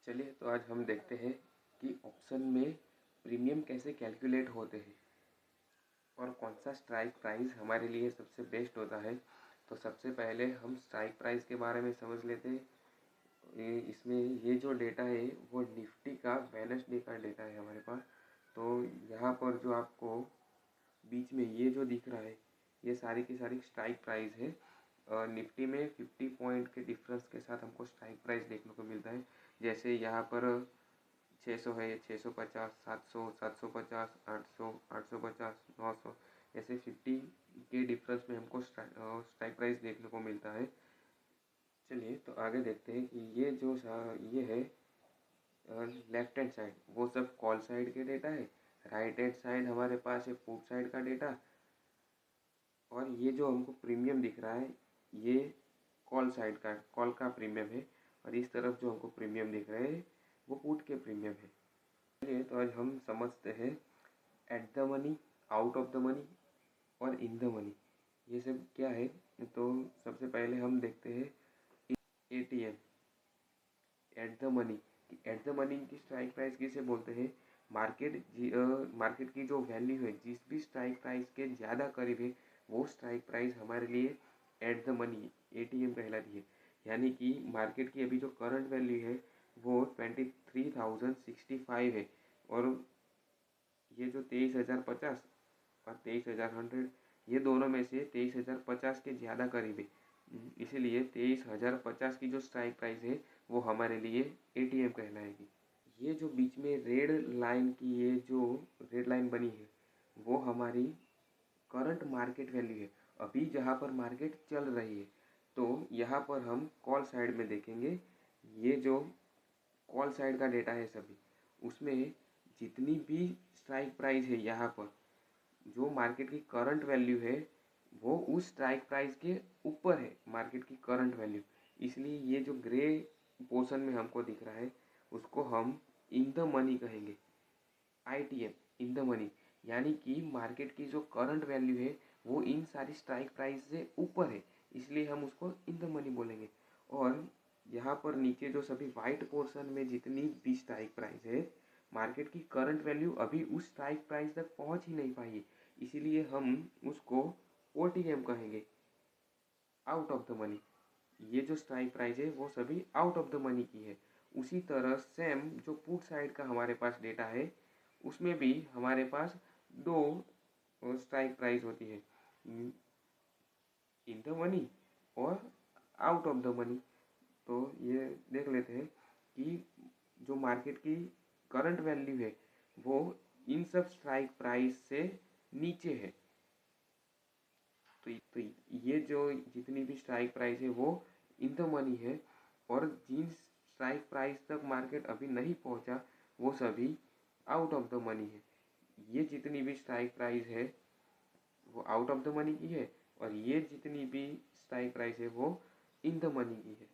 चलिए तो आज हम देखते हैं कि ऑप्शन में प्रीमियम कैसे कैलकुलेट होते हैं और कौन सा स्ट्राइक प्राइस हमारे लिए सबसे बेस्ट होता है। तो सबसे पहले हम स्ट्राइक प्राइस के बारे में समझ लेते हैं। इसमें ये जो डेटा है वो निफ्टी का वेडनेसडे का डेटा है हमारे पास। तो यहाँ पर जो आपको बीच में ये जो दिख रहा है ये सारी की सारी स्ट्राइक प्राइस है। निफ्टी में 50 पॉइंट के डिफरेंस के साथ हमको स्ट्राइक प्राइस देखने को मिलता है। जैसे यहाँ पर 600 है, 650, 700, 750, 800, 850, 900, ऐसे 50 के डिफरेंस में हमको स्ट्राइक प्राइस देखने को मिलता है। चलिए तो आगे देखते हैं कि ये जो ये है लेफ्ट हैंड साइड वो सब कॉल साइड के डेटा है। राइट हैंड साइड हमारे पास है पुट साइड का डेटा। और ये जो हमको प्रीमियम दिख रहा है ये कॉल साइड का कॉल का प्रीमियम है। और इस तरफ जो हमको प्रीमियम दिख रहे हैं वो पुट के प्रीमियम है। चलिए तो आज हम समझते हैं at the money, out of the money और इन द मनी ये सब क्या है। तो सबसे पहले हम देखते हैं ATM at the money. At the money की स्ट्राइक प्राइस किसे बोलते हैं? मार्केट की जो वैल्यू है जिस भी स्ट्राइक प्राइस के ज़्यादा करीब है वो स्ट्राइक प्राइस हमारे लिए एट द मनी एटीएम कहलाती है। यानी कि मार्केट की अभी जो करंट वैल्यू है वो 23,065 है। और ये जो 23,050 और 23,100 ये दोनों में से 23,050 के ज़्यादा करीब है। इसीलिए 23,050 की जो स्ट्राइक प्राइस है वो हमारे लिए एटीएम कहलाएगी। ये जो बीच में रेड लाइन की ये जो रेड लाइन बनी है वो हमारी करंट मार्केट वैल्यू है, अभी जहाँ पर मार्केट चल रही है। तो यहाँ पर हम कॉल साइड में देखेंगे ये जो कॉल साइड का डेटा है सभी उसमें जितनी भी स्ट्राइक प्राइस है यहाँ पर जो मार्केट की करंट वैल्यू है वो उस स्ट्राइक प्राइस के ऊपर है मार्केट की करंट वैल्यू। इसलिए ये जो ग्रे पोर्शन में हमको दिख रहा है उसको हम इन द मनी कहेंगे, आईटीएम इन द मनी। यानी कि मार्केट की जो करंट वैल्यू है वो इन सारी स्ट्राइक प्राइस से ऊपर है, इसलिए हम उसको इन द मनी बोलेंगे। और यहाँ पर नीचे जो सभी वाइट पोर्शन में जितनी भी स्ट्राइक प्राइस है मार्केट की करंट वैल्यू अभी उस स्ट्राइक प्राइस तक पहुँच ही नहीं पाई है, इसीलिए हम उसको ओटीएम कहेंगे, आउट ऑफ द मनी। ये जो स्ट्राइक प्राइस है वो सभी आउट ऑफ द मनी की है। उसी तरह सेम जो पुट साइड का हमारे पास डेटा है उसमें भी हमारे पास दो स्ट्राइक प्राइस होती है, इन द मनी और आउट ऑफ द मनी। तो ये देख लेते हैं कि जो मार्केट की करंट वैल्यू है वो इन सब स्ट्राइक प्राइस से नीचे है। तो ये जो जितनी भी स्ट्राइक प्राइस है वो इन द मनी है। और जिन स्ट्राइक प्राइस तक मार्केट अभी नहीं पहुंचा वो सभी आउट ऑफ द मनी है। ये जितनी भी स्ट्राइक प्राइस है वो आउट ऑफ द मनी की है और ये जितनी भी स्ट्राइक प्राइस है वो इन द मनी की है।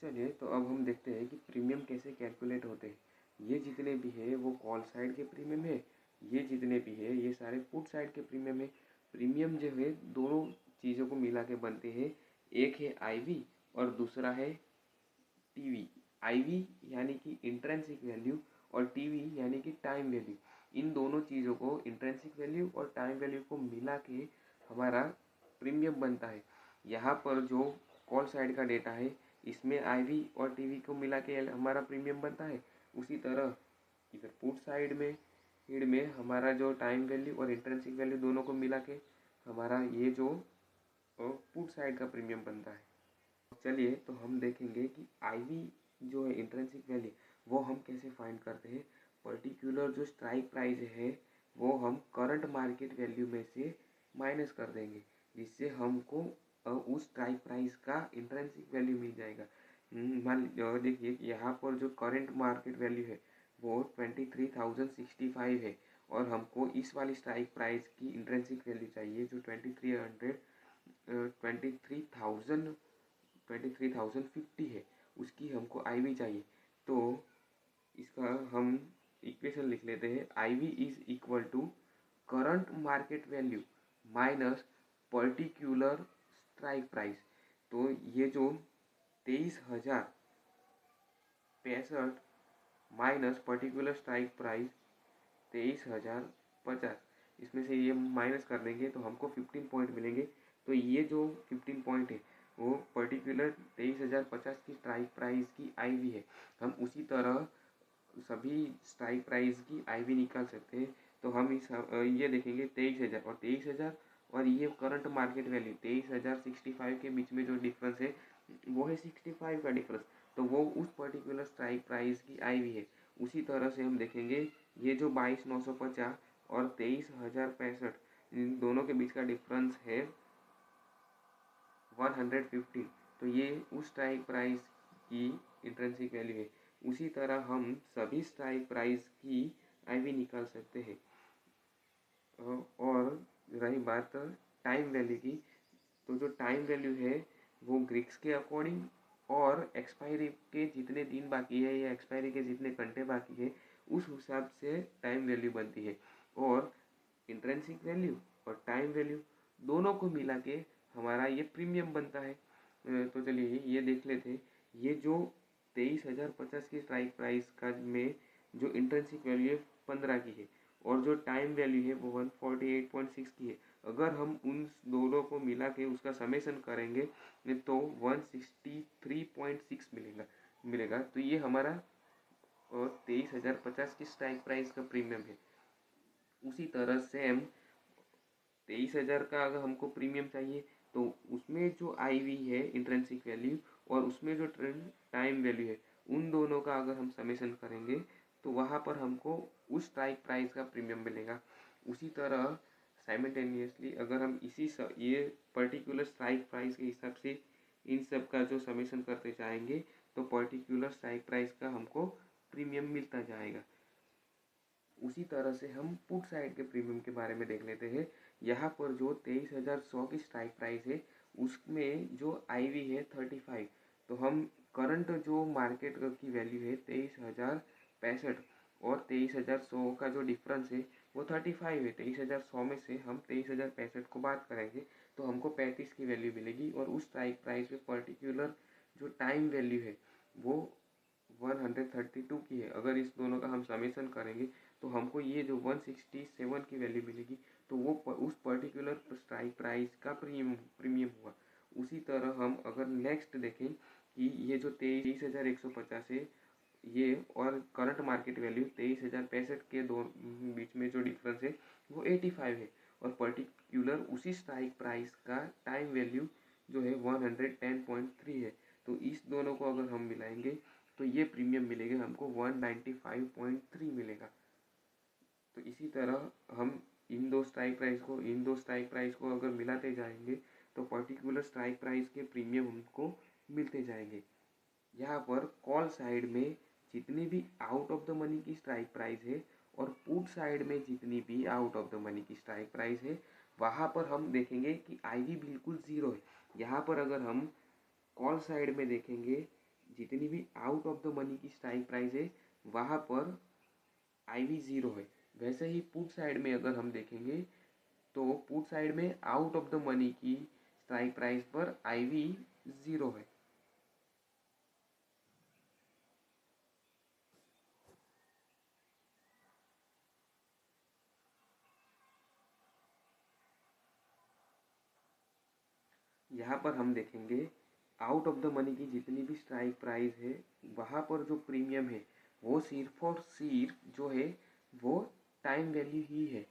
चलिए तो अब हम देखते हैं कि प्रीमियम कैसे कैलकुलेट होते हैं। ये जितने भी है वो कॉल साइड के प्रीमियम है, ये जितने भी है ये सारे पुट साइड के प्रीमियम है। प्रीमियम जो है दोनों चीज़ों को मिला के बनते हैं, एक है आईवी और दूसरा है टीवी। आईवी यानी कि इंट्रिंसिक वैल्यू और टीवी यानी कि टाइम वैल्यू। इन दोनों चीज़ों को इंट्रिंसिक वैल्यू और टाइम वैल्यू को मिला के हमारा प्रीमियम बनता है। यहाँ पर जो कॉल साइड का डेटा है इसमें आईवी और टीवी को मिला के हमारा प्रीमियम बनता है। उसी तरह इधर पुट साइड में हमारा जो टाइम वैल्यू और इंट्रिंसिक वैल्यू दोनों को मिला के हमारा ये जो पुट साइड का प्रीमियम बनता है। चलिए तो हम देखेंगे कि आईवी जो है इंट्रिंसिक वैल्यू वो हम कैसे फाइंड करते हैं। पर्टिकुलर जो स्ट्राइक प्राइस है वो हम करंट मार्केट वैल्यू में से माइनस कर देंगे जिससे हमको उस स्ट्राइक प्राइस का इंट्रिंसिक वैल्यू मिल जाएगा। मान देखिए यहाँ पर जो करंट मार्केट वैल्यू है वो 23,065 है और हमको इस वाली स्ट्राइक प्राइस की इंट्रिंसिक वैल्यू चाहिए जो 23,050 है, उसकी हमको आईवी चाहिए। तो इसका हम इक्वेशन लिख लेते हैं, IV is equal to current market value minus particular strike price. तो ये जो 23,000 65 माइनस पर्टिकुलर स्ट्राइक प्राइस 23,050, इसमें से ये माइनस कर देंगे तो हमको 15 पॉइंट मिलेंगे। तो ये जो 15 पॉइंट है वो पर्टिकुलर 23,050 की स्ट्राइक प्राइस की आईवी है। हम उसी तरह सभी स्ट्राइक प्राइस की आईवी निकाल सकते हैं। तो हम ये देखेंगे 23,000 और 23,000 और ये करंट मार्केट वैल्यू 23,065 के बीच में जो डिफरेंस है वो है 65 का डिफरेंस। तो वो उस पर्टिकुलर स्ट्राइक प्राइस की आईवी है। उसी तरह से हम देखेंगे ये जो 22,950 और 23,065 इन दोनों के बीच का डिफरेंस है 115। तो ये उस स्ट्राइक प्राइस की इंट्रिंसिक वैल्यू है। उसी तरह हम सभी स्ट्राइक प्राइस की आईवी निकाल सकते हैं। और रही बात टाइम वैल्यू की, तो जो टाइम वैल्यू है वो ग्रीक्स के अकॉर्डिंग और एक्सपायरी के जितने दिन बाकी है या एक्सपायरी के जितने घंटे बाकी है उस हिसाब से टाइम वैल्यू बनती है। और इंट्रिंसिक वैल्यू और टाइम वैल्यू दोनों को मिला के हमारा ये प्रीमियम बनता है। तो चलिए ये देख लेते हैं। ये जो 23,050 की स्ट्राइक प्राइस का में जो इंट्रिंसिक वैल्यू है 15 की है और जो टाइम वैल्यू है वो 148.6 की है। अगर हम उन दोनों को मिला के उसका समेशन करेंगे तो 163.6 मिलेगा। तो ये हमारा 23,050 की स्ट्राइक प्राइस का प्रीमियम है। उसी तरह सेम 23,000 का अगर हमको प्रीमियम चाहिए तो उसमें जो आईवी है इंट्रिंसिक वैल्यू और उसमें जो टाइम वैल्यू है उन दोनों का अगर हम समेशन करेंगे तो वहाँ पर हमको उस स्ट्राइक प्राइस का प्रीमियम मिलेगा। उसी तरह साइमल्टेनियसली अगर हम ये पर्टिकुलर स्ट्राइक प्राइस के हिसाब से इन सब का जो समेशन करते जाएंगे तो पर्टिकुलर स्ट्राइक प्राइस का हमको प्रीमियम मिलता जाएगा। उसी तरह से हम पुट साइड के प्रीमियम के बारे में देख लेते हैं। यहाँ पर जो 23,100 की स्ट्राइक प्राइस है उसमें जो आईवी है 35। तो हम करंट जो मार्केट की वैल्यू है 23,065 और 23,100 का जो डिफरेंस है वो 35 है। 23,100 में से हम 23,065 को बात करेंगे तो हमको 35 की वैल्यू मिलेगी। और उस स्ट्राइक प्राइस में पर्टिकुलर जो टाइम वैल्यू है वो 132 की है। अगर इस दोनों का हम समेशन करेंगे तो हमको ये जो 167 की वैल्यू मिलेगी। तो वो उस पर्टिकुलर स्ट्राइक प्राइस का प्रीमियम हुआ। उसी तरह हम अगर नेक्स्ट देखें कि ये जो 23,150 है ये और करंट मार्केट वैल्यू 23,065 के दो बीच में जो डिफरेंस है वो 85 है। और पर्टिकुलर उसी स्ट्राइक प्राइस का टाइम वैल्यू जो है 110.3 है। तो इस दोनों को अगर हम मिलाएंगे तो ये प्रीमियम मिलेगा हमको 195.3 मिलेगा। तो इसी तरह हम इन दो स्ट्राइक प्राइस को अगर मिलाते जाएंगे तो पर्टिकुलर स्ट्राइक प्राइस के प्रीमियम हमको मिलते जाएंगे। यहाँ पर कॉल साइड में जितनी भी आउट ऑफ द मनी की स्ट्राइक प्राइस है और पुट साइड में जितनी भी आउट ऑफ द मनी की स्ट्राइक प्राइस है वहाँ पर हम देखेंगे कि आईवी बिल्कुल ज़ीरो है। यहाँ पर अगर हम कॉल साइड में देखेंगे जितनी भी आउट ऑफ द मनी की स्ट्राइक प्राइस है वहाँ पर आईवी ज़ीरो है। वैसे ही पुट साइड में अगर हम देखेंगे तो पुट साइड में आउट ऑफ द मनी की स्ट्राइक प्राइस पर आईवी ज़ीरो है। यहाँ पर हम देखेंगे आउट ऑफ द मनी की जितनी भी स्ट्राइक प्राइस है वहाँ पर जो प्रीमियम है वो सिर्फ और सिर्फ जो है वो टाइम वैल्यू ही है।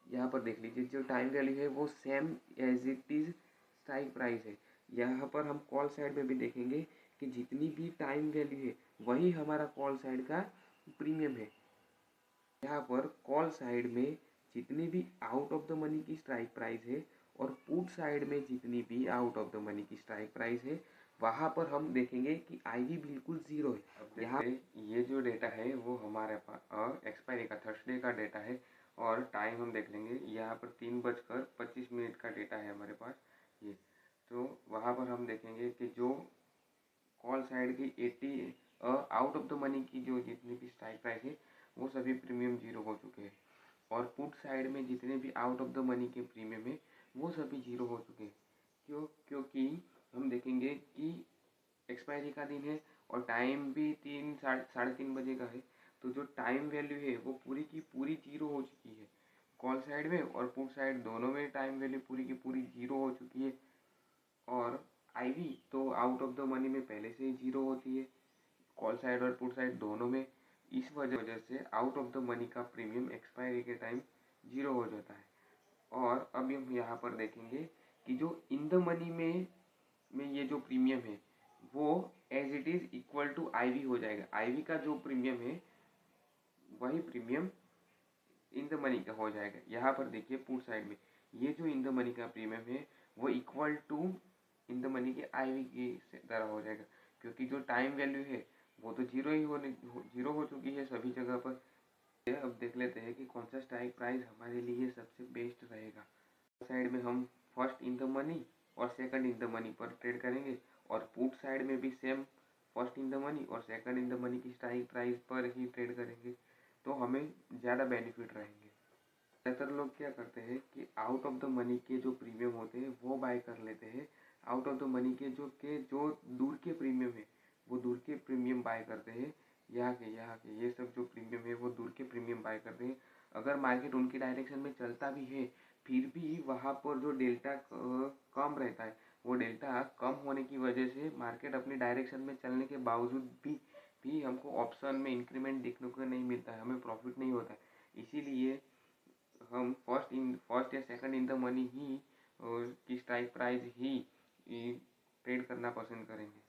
यहाँ पर देख लीजिए जो टाइम वैल्यू है वो same as it is strike price है। यहाँ पर हम कॉल साइड में भी देखेंगे कि जितनी भी टाइम वैल्यू है वही हमारा कॉल साइड का प्रीमियम है। यहाँ पर कॉल साइड में जितनी भी आउट ऑफ द मनी की स्ट्राइक प्राइस है और पुट साइड में जितनी भी आउट ऑफ द मनी की स्ट्राइक प्राइस है वहाँ पर हम देखेंगे कि आईवी बिल्कुल ज़ीरो है। अब यहाँ ये जो डेटा है वो हमारे पास एक्सपायरी का थर्सडे का डेटा है और टाइम हम देख लेंगे। यहाँ पर 3:25 का डेटा है हमारे पास ये। तो वहाँ पर हम देखेंगे कि जो कॉल साइड की 80 आउट ऑफ द मनी की जो जितनी भी स्ट्राइक प्राइस है वो सभी प्रीमियम ज़ीरो हो चुके हैं। और पुट साइड में जितने भी आउट ऑफ द मनी के प्रीमियम है वो सभी ज़ीरो हो चुके हैं। क्योंकि हम देखेंगे कि एक्सपायरी का दिन है और टाइम भी 3 साढ़े 3 बजे का है। तो जो टाइम वैल्यू है वो पूरी की पूरी जीरो हो चुकी है कॉल साइड में, और पुट साइड दोनों में टाइम वैल्यू पूरी की पूरी जीरो हो चुकी है। और आईवी तो आउट ऑफ द मनी में पहले से ही जीरो होती है कॉल साइड और पुट साइड दोनों में। इस वजह से आउट ऑफ द मनी का प्रीमियम एक्सपायरी के टाइम जीरो हो जाता है। और अभी हम यहाँ पर देखेंगे कि जो इन द मनी में ये जो प्रीमियम है वो as it is equal to IV हो जाएगा। आईवी का जो प्रीमियम है वही प्रीमियम इन द मनी का हो जाएगा। यहाँ पर देखिए पुट साइड में ये जो इन द मनी का प्रीमियम है वो equal to in the money के आईवी की तरह हो जाएगा, क्योंकि जो टाइम वैल्यू है वो तो जीरो हो चुकी है सभी जगह पर। अब देख लेते हैं कि कौन सा स्ट्राइक प्राइस हमारे लिए सबसे बेस्ट रहेगा। साइड में हम फर्स्ट इन द मनी और सेकंड इन द मनी पर ट्रेड करेंगे, और पुट साइड में भी same first in the money और सेकंड इन द मनी की स्ट्राइक प्राइस पर ही ट्रेड करेंगे, तो हमें ज़्यादा बेनिफिट रहेंगे। ज़्यादातर लोग क्या करते हैं कि आउट ऑफ द मनी के जो प्रीमियम होते हैं वो बाय कर लेते हैं। आउट ऑफ द मनी के जो दूर के प्रीमियम है वो दूर के प्रीमियम बाय करते हैं। यहाँ के ये सब जो प्रीमियम है वो दूर के प्रीमियम बाय करते हैं। अगर मार्केट उनकी डायरेक्शन में चलता भी है फिर भी वहाँ पर जो डेल्टा कम रहता है, वो डेल्टा कम होने की वजह से मार्केट अपनी डायरेक्शन में चलने के बावजूद भी हमको ऑप्शन में इंक्रीमेंट देखने को नहीं मिलता है, हमें प्रॉफिट नहीं होता है। इसीलिए हम फर्स्ट या सेकंड इन द मनी ही की स्ट्राइक प्राइस ही ट्रेड करना पसंद करेंगे।